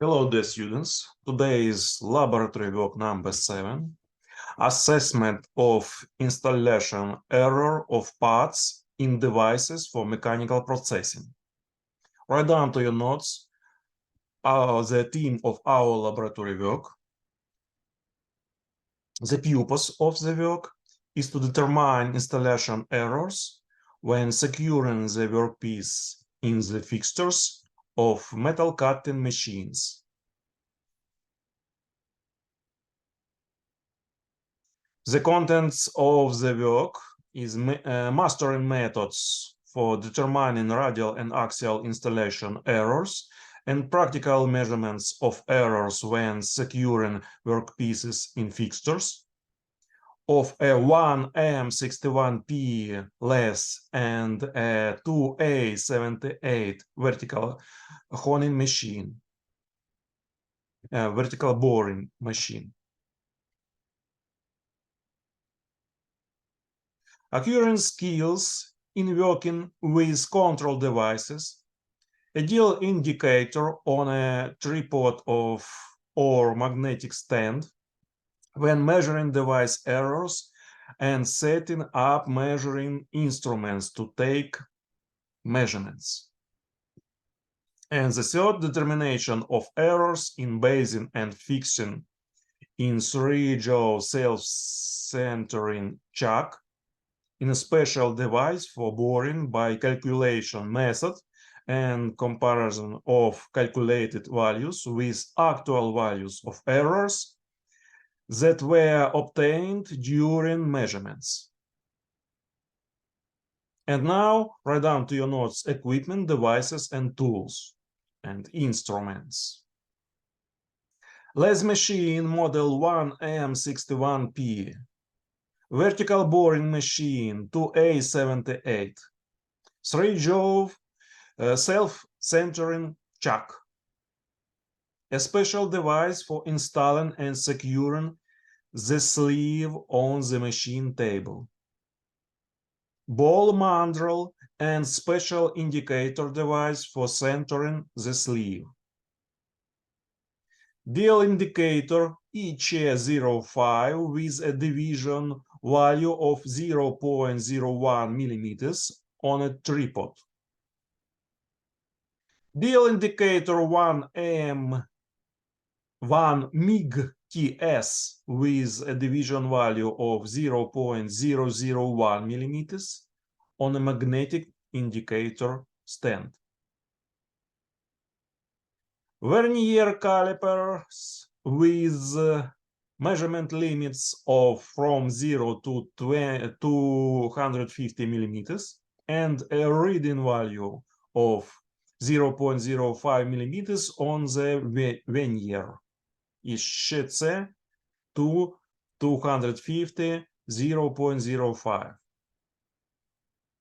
Hello, dear students. Today is laboratory work number 7, assessment of installation error of parts in devices for mechanical processing. Write down to your notes the theme of our laboratory work. The purpose of the work is to determine installation errors when securing the workpiece in the fixtures of metal cutting machines. The contents of the work is mastering methods for determining radial and axial installation errors and practical measurements of errors when securing workpieces in fixtures, of a 1M61P less and a 2A78 vertical honing machine, vertical boring machine. Acquiring skills in working with control devices, a dial indicator on a tripod or magnetic stand when measuring device errors, and setting up measuring instruments to take measurements. And the third, determination of errors in basing and fixing in 3-jaw self-centering chuck in a special device for boring by calculation method and comparison of calculated values with actual values of errors that were obtained during measurements. And now write down to your notes equipment, devices, and tools and instruments. Lathe machine model 1M61P. Vertical boring machine 2A78, 3-jaw self-centering chuck, a special device for installing and securing the sleeve on the machine table, ball mandrel and special indicator device for centering the sleeve, dial indicator EC05 with a division value of 0.01 millimeters on a tripod. Dial indicator 1M1 MIG-TS with a division value of 0.001 millimeters on a magnetic indicator stand. Vernier calipers with measurement limits of from 0 to 250 millimeters and a reading value of 0.05 millimeters on the vernier. Іще це 250 0.05.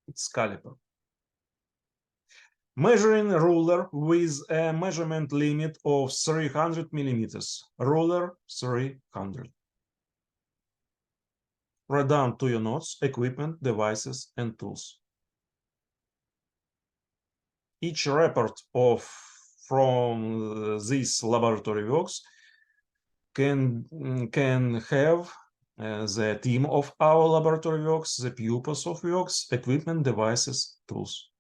It's caliper. Measuring ruler with a measurement limit of 300 millimeters. Ruler 300. Write down to your notes equipment, devices, and tools. Each report from these laboratory works can have the theme of our laboratory works, the purpose of works, equipment, devices, tools.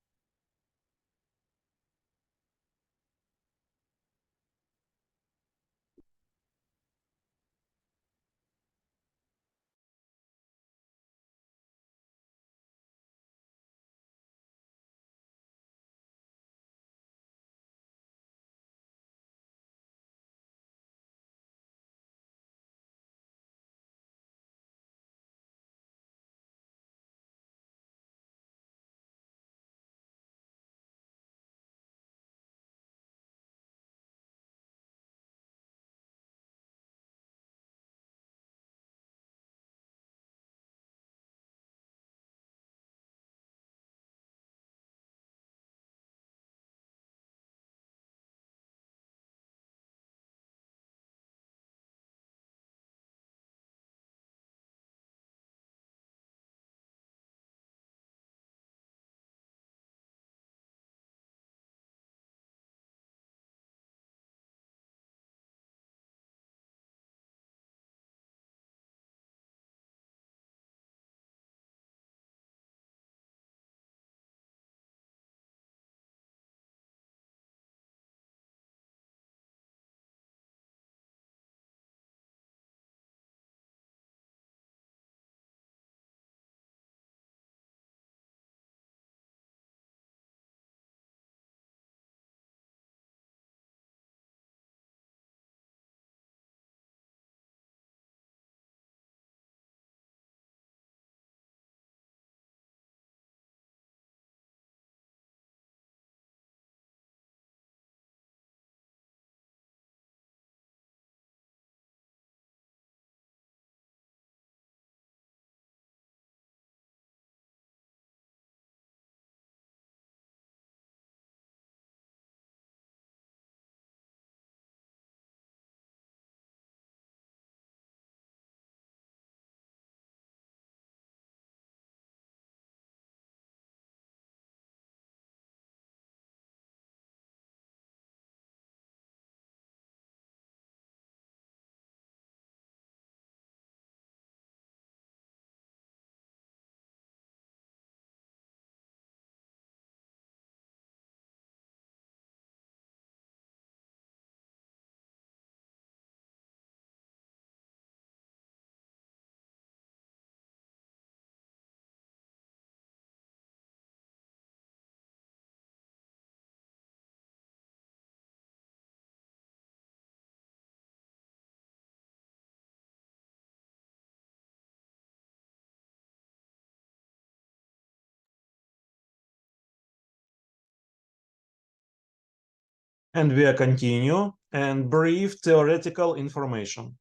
And we continue and brief theoretical information.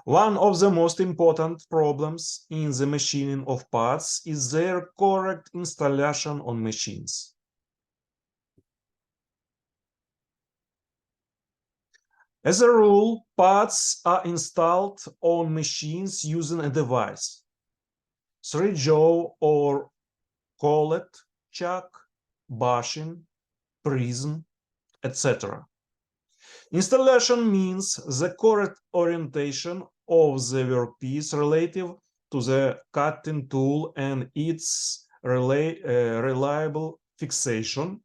One of the most important problems in the machining of parts is their correct installation on machines. As a rule, parts are installed on machines using a device, 3-jaw or collet, chuck, bushing, prism, etc. Installation means the correct orientation of the workpiece relative to the cutting tool and its reliable fixation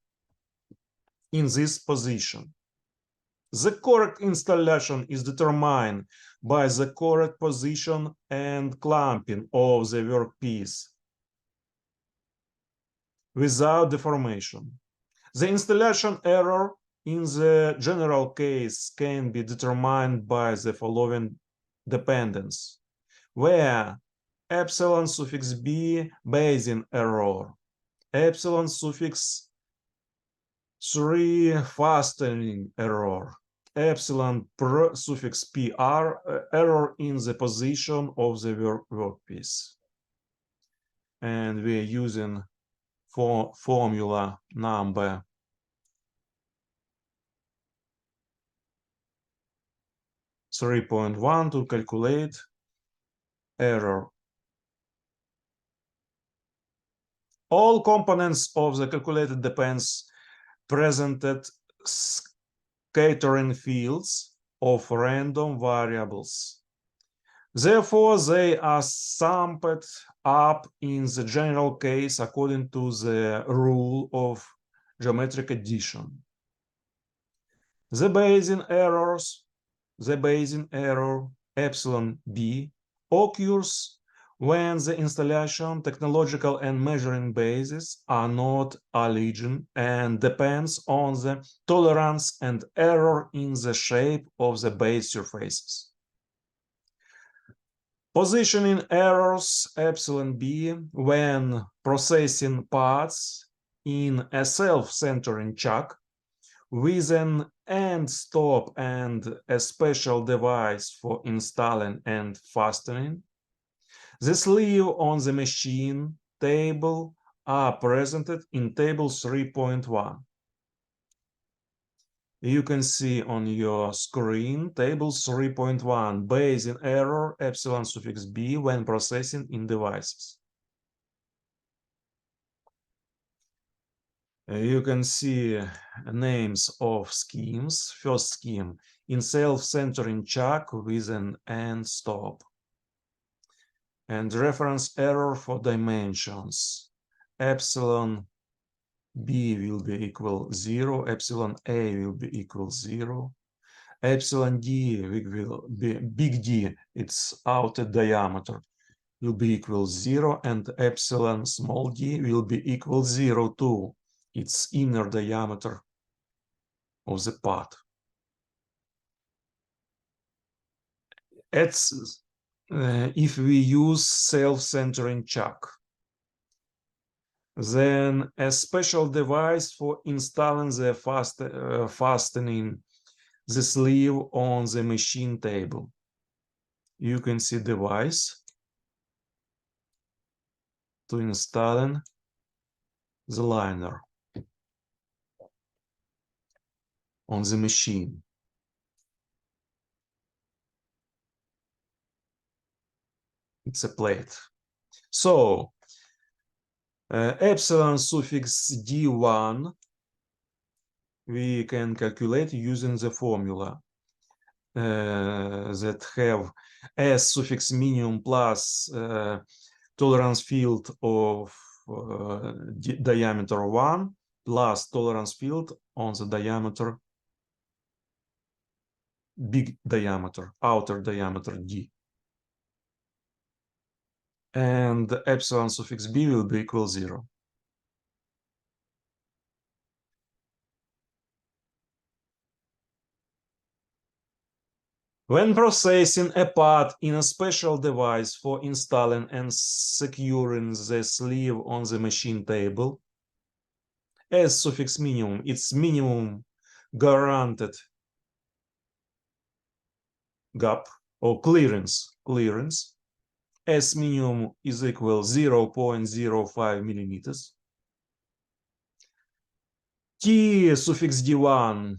in this position. The correct installation is determined by the correct position and clamping of the workpiece without deformation. The installation error in the general case can be determined by the following dependence, where epsilon suffix b Bayesian error, epsilon suffix 3 fastening error, epsilon suffix pr error in the position of the workpiece. And we're using formula number 3.1 to calculate error. All components of the calculated depends presented scattering fields of random variables. Therefore, they are summed up in the general case according to the rule of geometric addition. The Bayesian error epsilon b occurs when the installation, technological and measuring bases are not alleged and depends on the tolerance and error in the shape of the base surfaces. Positioning errors epsilon b when processing parts in a self-centering chuck with an end stop and a special device for installing and fastening. The sleeve on the machine table are presented in table 3.1. You can see on your screen table 3.1, Bayesian error epsilon suffix b when processing in devices. You can see names of schemes. First scheme, in self-centering chuck with an end stop. And reference error for dimensions. Epsilon b will be equal 0, epsilon a will be equal 0, epsilon d will be big D, its outer diameter, will be equal 0, and epsilon small d will be equal 0 too, its inner diameter of the part. If we use self-centering chuck, then a special device for installing the fastening the sleeve on the machine table. You can see device to installing the liner on the machine. It's a plate. So epsilon suffix d1 we can calculate using the formula that have s suffix minimum plus tolerance field of diameter 1 plus tolerance field on the diameter, big diameter, outer diameter d. And epsilon suffix b will be equal 0. When processing a part in a special device for installing and securing the sleeve on the machine table, S suffix minimum, its minimum guaranteed gap or clearance. S minimum is equal 0.05 millimeters. T suffix D1,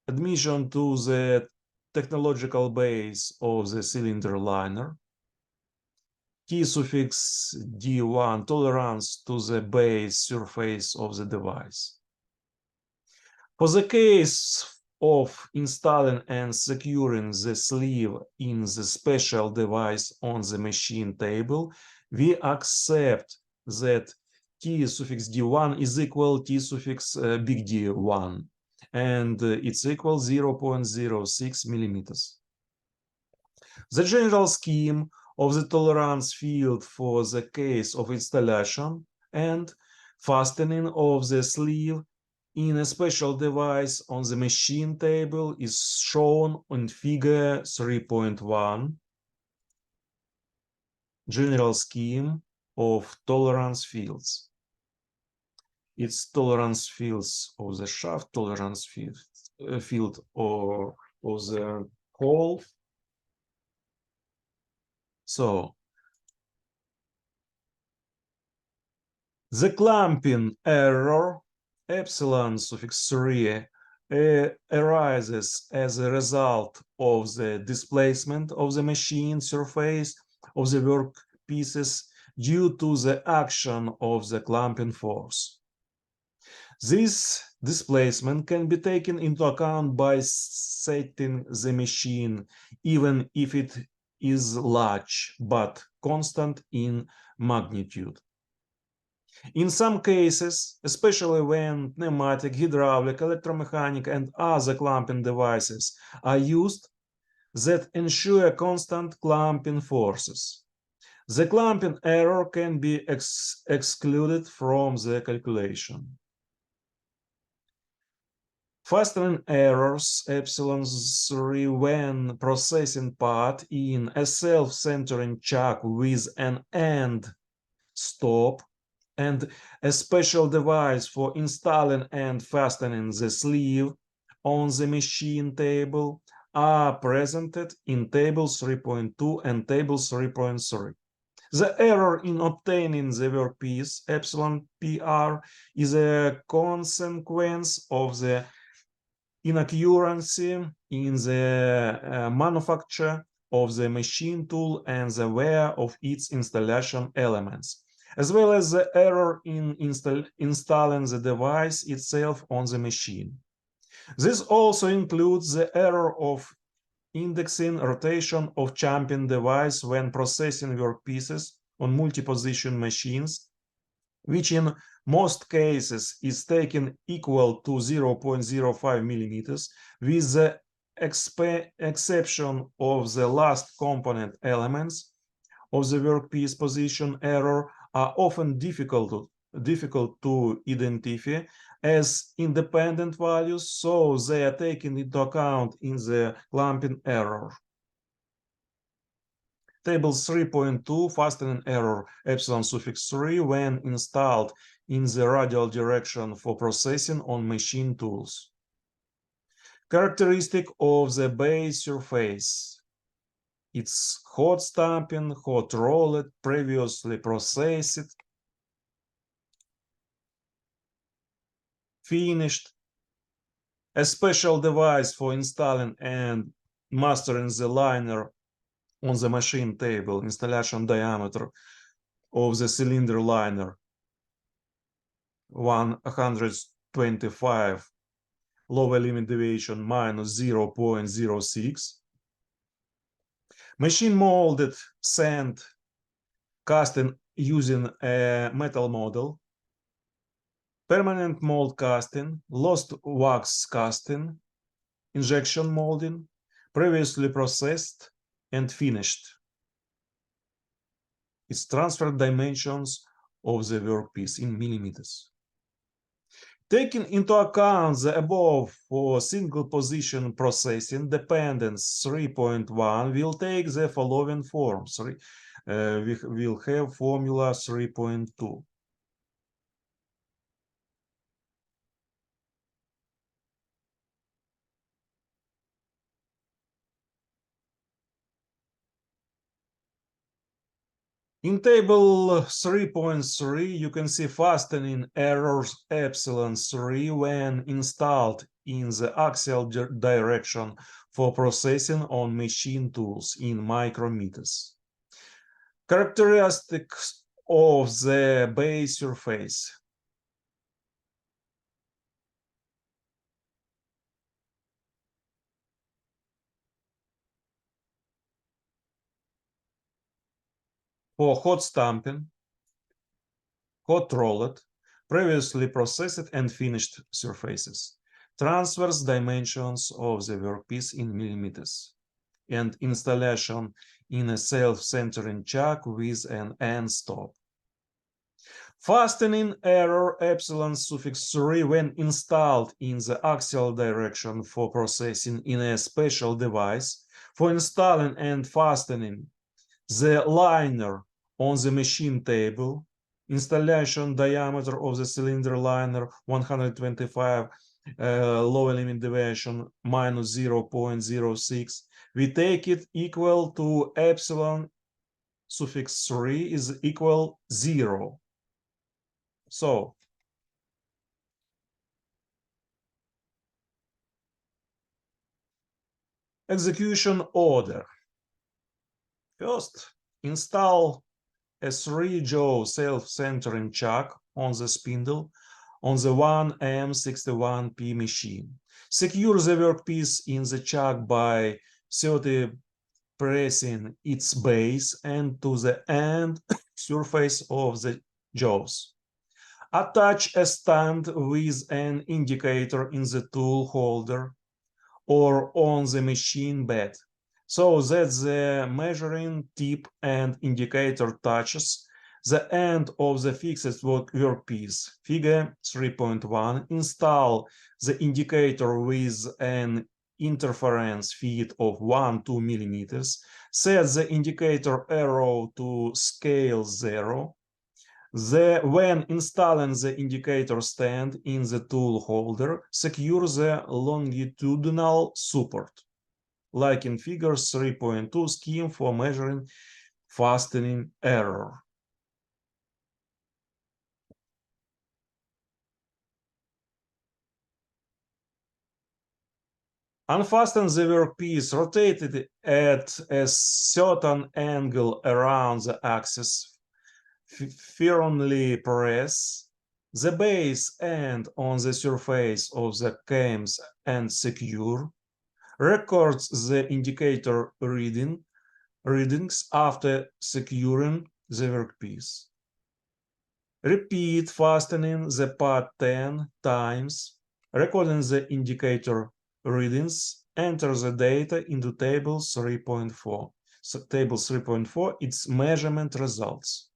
admission to the technological base of the cylinder liner. T suffix D1, tolerance to the base surface of the device. For the case of installing and securing the sleeve in the special device on the machine table, we accept that T suffix D1 is equal T suffix big D1, and it's equal 0.06 millimeters. The general scheme of the tolerance field for the case of installation and fastening of the sleeve in a special device on the machine table is shown in figure 3.1. General scheme of tolerance fields. It's tolerance fields of the shaft, tolerance field or of the hole. So the clamping error epsilon suffix 3 arises as a result of the displacement of the machine surface of the work pieces due to the action of the clamping force. This displacement can be taken into account by setting the machine, even if it is large but constant in magnitude. In some cases, especially when pneumatic, hydraulic, electromechanic, and other clamping devices are used that ensure constant clamping forces, the clamping error can be excluded from the calculation. Fastening errors epsilon 3 when processing part in a self-centering chuck with an end stop and a special device for installing and fastening the sleeve on the machine table are presented in table 3.2 and table 3.3. The error in obtaining the workpiece epsilon PR is a consequence of the inaccuracy in the manufacture of the machine tool and the wear of its installation elements, as well as the error in installing the device itself on the machine. This also includes the error of indexing rotation of champing device when processing workpieces on multi-position machines, which in most cases is taken equal to 0.05 millimeters, with the exception of the last component elements of the workpiece position error are often difficult to identify as independent values, so they are taken into account in the clamping error. Table 3.2, fastening error epsilon suffix 3 when installed in the radial direction for processing on machine tools. Characteristic of the base surface. It's hot stamping, hot rolled, previously processed, finished. A special device for installing and mastering the liner on the machine table, installation diameter of the cylinder liner 125, lower limit deviation minus 0.06. Machine molded sand casting using a metal model, permanent mold casting, lost wax casting, injection molding, previously processed and finished. Its transfer dimensions of the workpiece in millimeters. Taking into account the above for single position processing, dependence 3.1 will take the following forms. We will have formula 3.2. In table 3.3, you can see fastening errors epsilon 3 when installed in the axial direction for processing on machine tools in micrometers. Characteristics of the base surface. For hot stamping, hot rolled, previously processed and finished surfaces, transverse dimensions of the workpiece in millimeters, and installation in a self-centering chuck with an end stop. Fastening error epsilon suffix 3 when installed in the axial direction for processing in a special device for installing and fastening the liner on the machine table, installation diameter of the cylinder liner 125 lower limit deviation minus 0.06. We take it equal to epsilon suffix 3 is equal 0. So execution order. First, install a 3-jaw self-centering chuck on the spindle on the 1M61P machine. Secure the workpiece in the chuck by 30 pressing its base and to the end surface of the jaws. Attach a stand with an indicator in the tool holder or on the machine bed, so that the measuring tip and indicator touches the end of the fixed workpiece. Figure 3.1. Install the indicator with an interference feed of 1-2 millimeters. Set the indicator arrow to scale 0. When installing the indicator stand in the tool holder, secure the longitudinal support, like in figure 3.2 scheme for measuring fastening error. Unfasten the workpiece, rotate it at a certain angle around the axis. Firmly press the base end on the surface of the cams and secure. Records the indicator readings after securing the workpiece. Repeat fastening the part 10 times, recording the indicator readings. Enter the data into table 3.4. So table 3.4, its measurement results.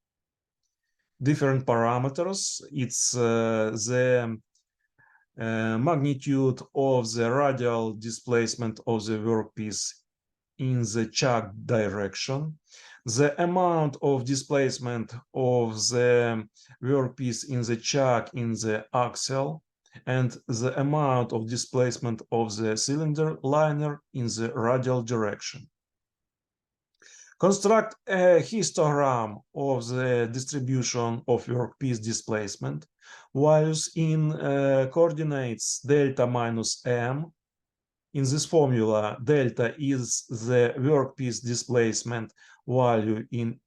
Different parameters. It's the magnitude of the radial displacement of the workpiece in the chuck direction, the amount of displacement of the workpiece in the chuck in the axle, and the amount of displacement of the cylinder liner in the radial direction. Construct a histogram of the distribution of workpiece displacement values in coordinates delta minus m. In this formula, delta is the workpiece displacement value in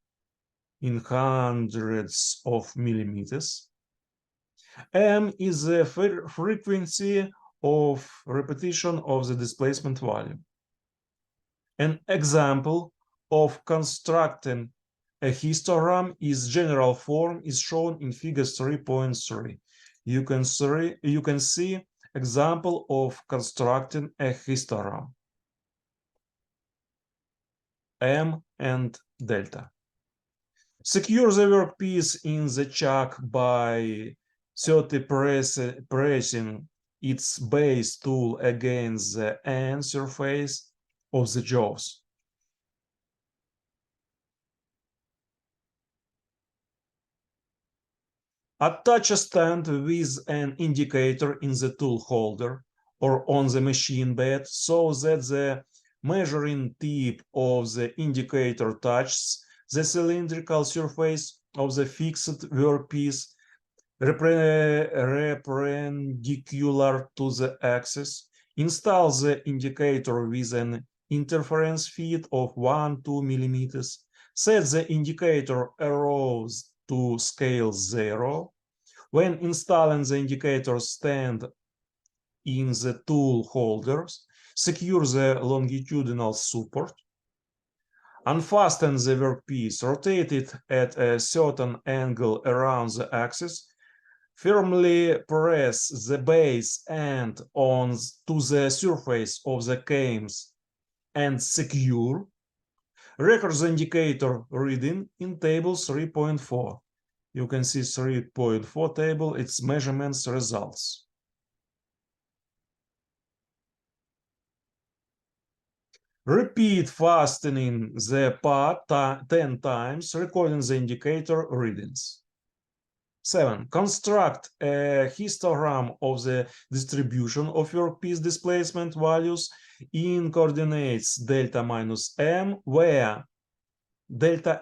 hundreds of millimeters. M is the frequency of repetition of the displacement value. An example of constructing a histogram is general form is shown in figure 3.3. You can see example of constructing a histogram. M and delta. Secure the workpiece in the chuck by 30 pressing its base tool against the end surface of the jaws. Attach a stand with an indicator in the tool holder or on the machine bed so that the measuring tip of the indicator touches the cylindrical surface of the fixed workpiece perpendicular to the axis. Install the indicator with an interference feed of 1-2 millimeters. Set the indicator arrows to scale 0. When installing the indicator, stand in the tool holders. Secure the longitudinal support. Unfasten the workpiece. Rotate it at a certain angle around the axis. Firmly press the base end on to the surface of the cams and secure. Record the indicator reading in table 3.4. You can see 3.4 table, its measurements results. Repeat fastening the part 10 times, recording the indicator readings. 7. Construct a histogram of the distribution of workpiece displacement values in coordinates delta minus m, where delta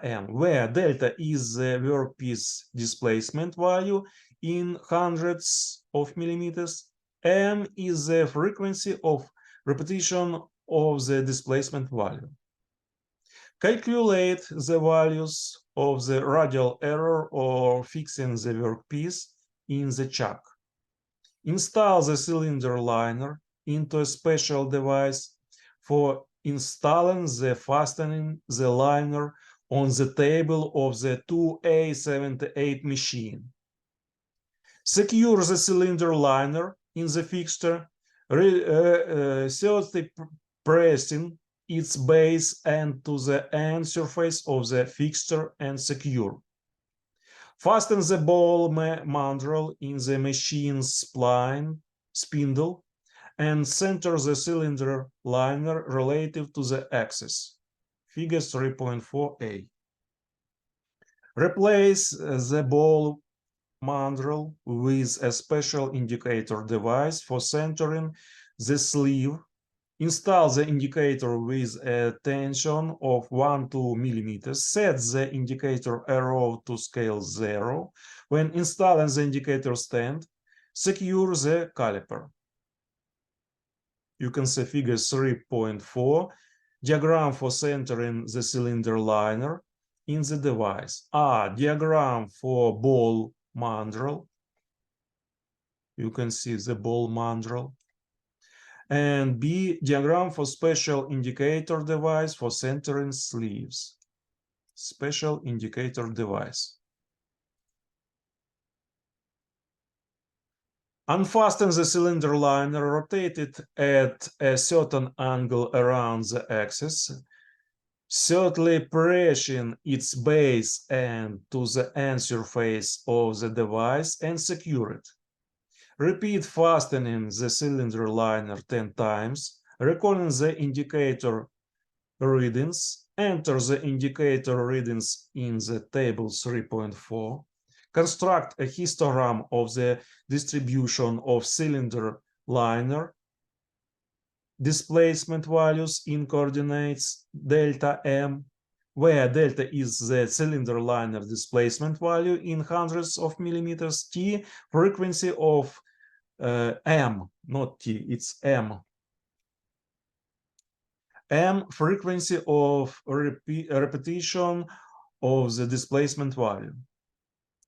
is the workpiece displacement value in hundreds of millimeters, m is the frequency of repetition of the displacement value. Calculate the values of the radial error or fixing the workpiece in the chuck. Install the cylinder liner into a special device for installing the fastening the liner on the table of the 2A78 machine. Secure the cylinder liner in the fixture, thoroughly pressing its base end to the end surface of the fixture and secure. Fasten the ball mandrel in the machine's spindle and center the cylinder liner relative to the axis. Figure 3.4a. Replace the ball mandrel with a special indicator device for centering the sleeve. Install the indicator with a tension of 1-2 millimeters. Set the indicator arrow to scale 0. When installing the indicator stand, secure the caliper. You can see figure 3.4, diagram for centering the cylinder liner in the device. Diagram for ball mandrel. You can see the ball mandrel. And B, diagram for special indicator device for centering sleeves. Special indicator device. Unfasten the cylinder liner, rotate it at a certain angle around the axis, thoroughly pressing its base end to the end surface of the device and secure it. Repeat fastening the cylinder liner 10 times, recording the indicator readings. Enter the indicator readings in the table 3.4. Construct a histogram of the distribution of cylinder liner displacement values in coordinates delta m, where delta is the cylinder liner displacement value in hundreds of millimeters, t frequency of m, not t, it's m. M frequency of repetition of the displacement value.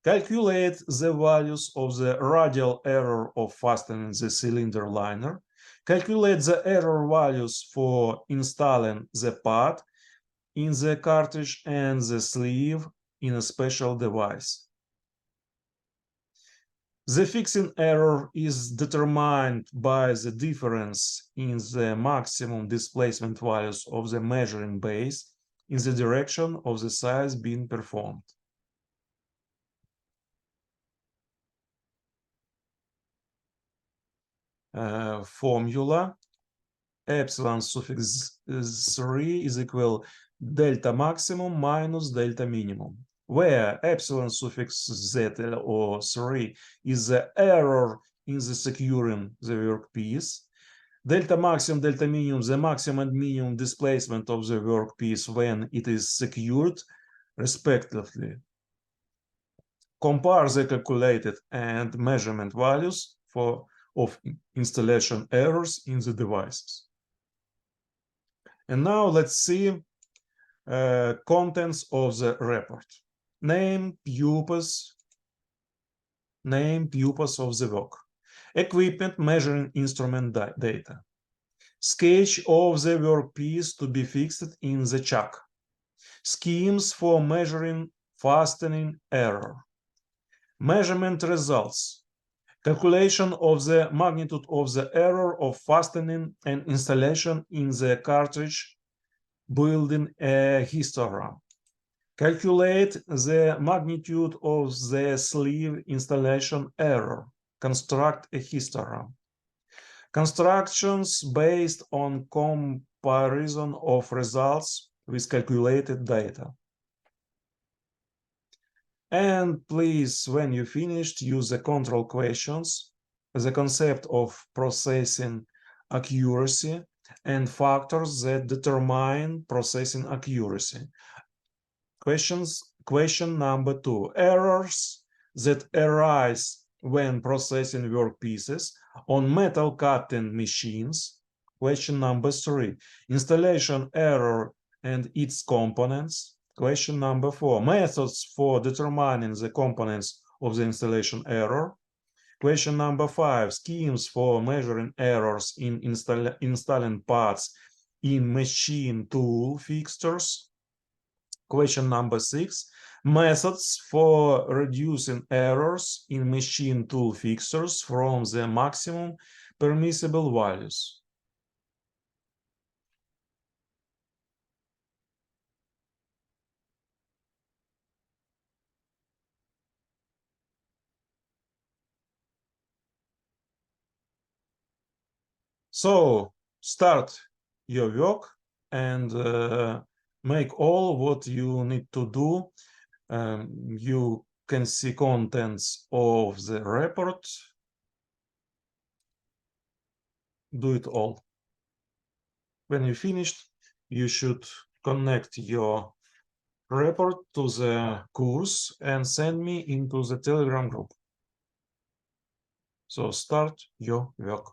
Calculate the values of the radial error of fastening the cylinder liner. Calculate the error values for installing the part in the cartridge and the sleeve in a special device. The fixing error is determined by the difference in the maximum displacement values of the measuring base in the direction of the size being performed. Formula: epsilon suffix 3 is equal delta maximum minus delta minimum, where epsilon suffix z or 3 is the error in the securing the workpiece. Delta maximum, delta minimum, the maximum and minimum displacement of the workpiece when it is secured, respectively. Compare the calculated and measurement values of installation errors in the devices. And now let's see contents of the report. Name, purpose of the work. Equipment, measuring instrument data. Sketch of the workpiece to be fixed in the chuck. Schemes for measuring fastening error. Measurement results. Calculation of the magnitude of the error of fastening and installation in the cartridge, building a histogram. Calculate the magnitude of the sleeve installation error. Construct a histogram. Constructions based on comparison of results with calculated data. And please, when you finished, use the control questions, the concept of processing accuracy, and factors that determine processing accuracy. Question number 2. Errors that arise when processing workpieces on metal cutting machines. Question number 3. Installation error and its components. Question number 4. Methods for determining the components of the installation error. Question number 5. Schemes for measuring errors in installing parts in machine tool fixtures. Question number 6. Methods for reducing errors in machine tool fixtures from the maximum permissible values. So start your work and make all what you need to do. You can see contents of the report. Do it all. When you finished, you should connect your report to the course and send me into the Telegram group. So start your work.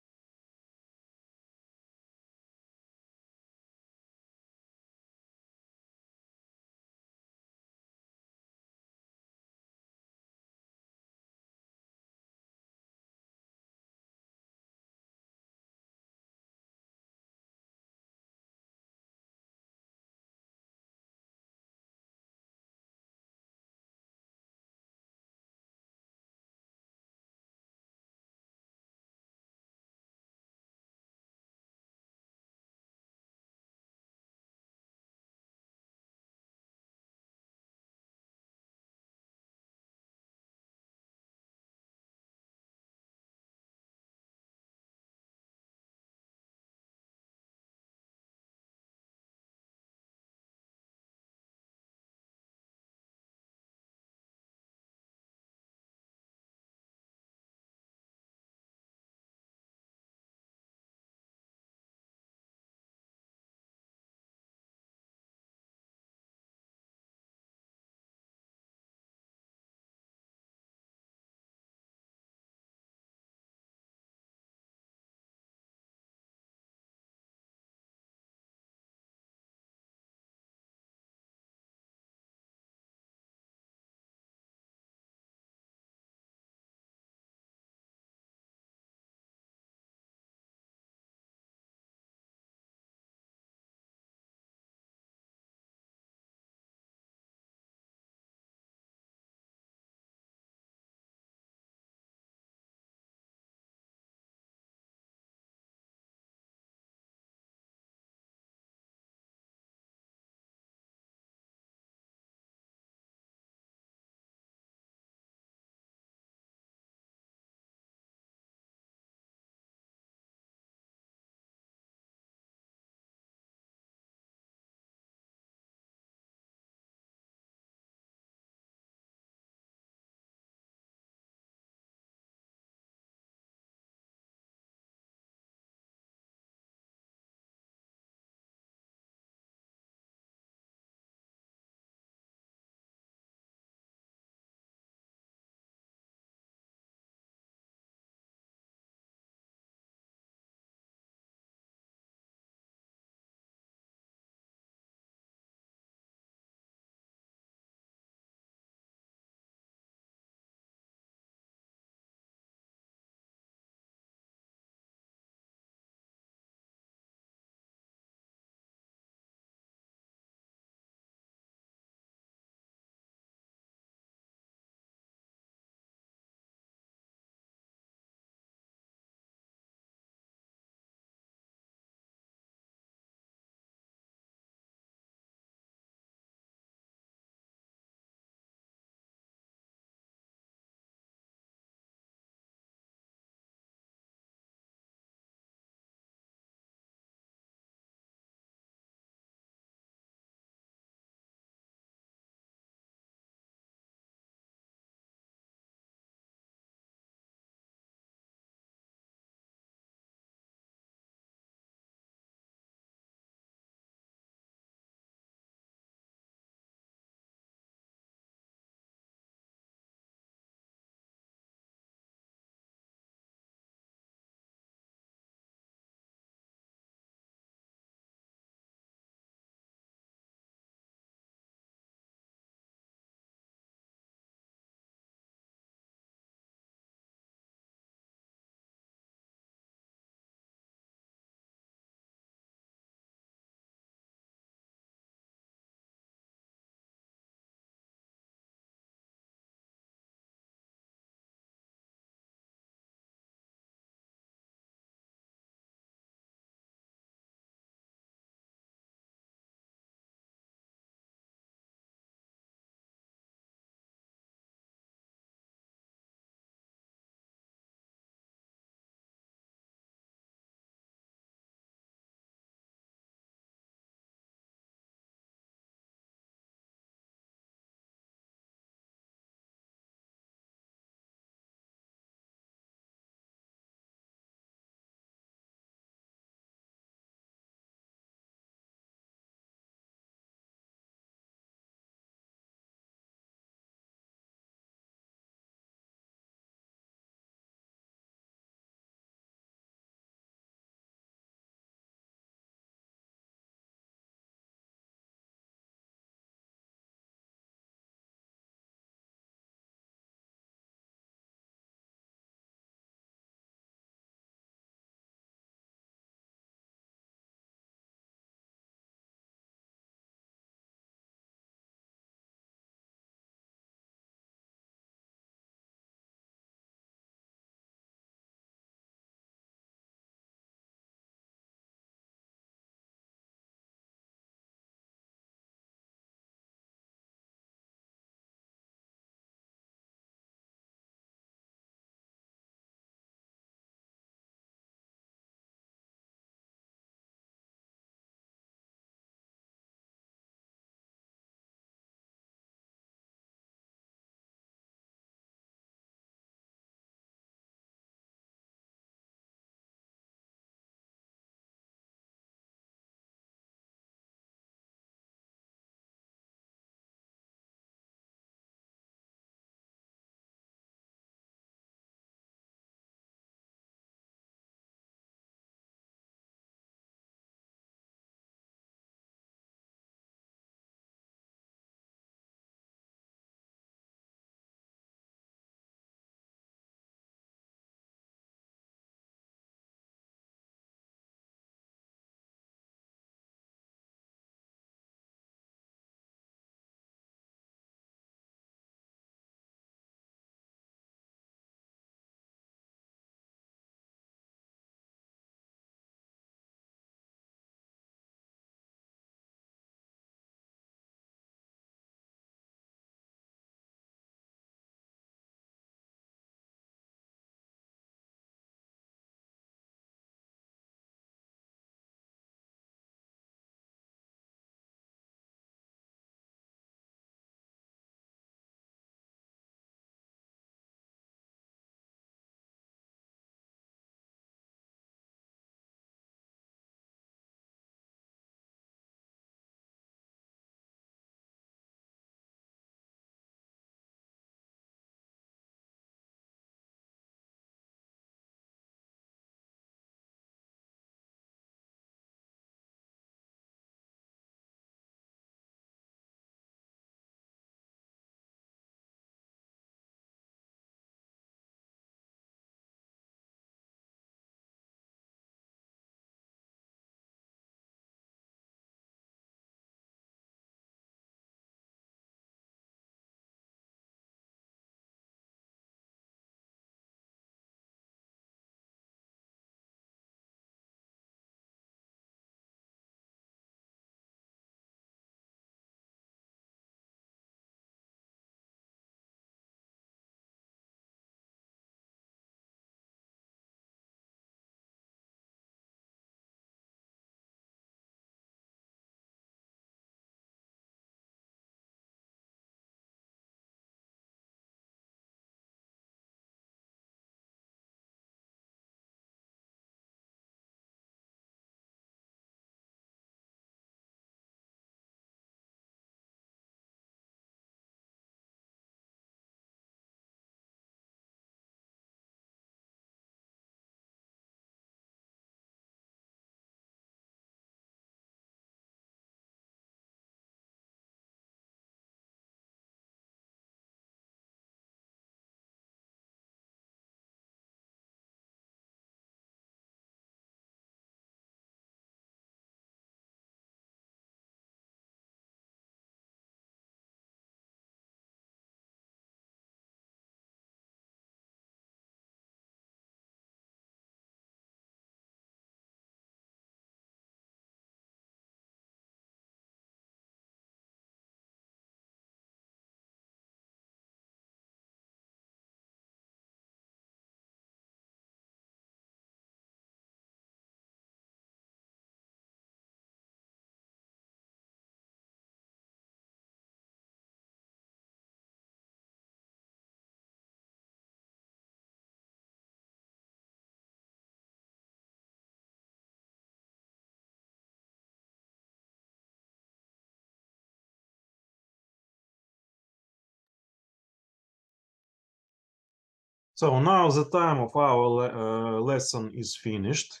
So now the time of our lesson is finished.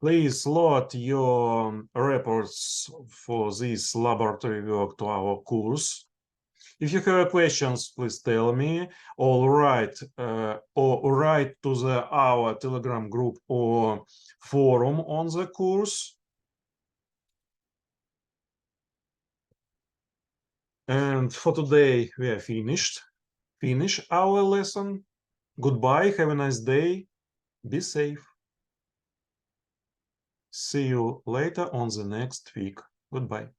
Please load your reports for this laboratory work to our course. If you have questions, please tell me, or write to our Telegram group or forum on the course. And for today, we are finished. Finish our lesson. Goodbye. Have a nice day. Be safe. See you later on the next week. Goodbye.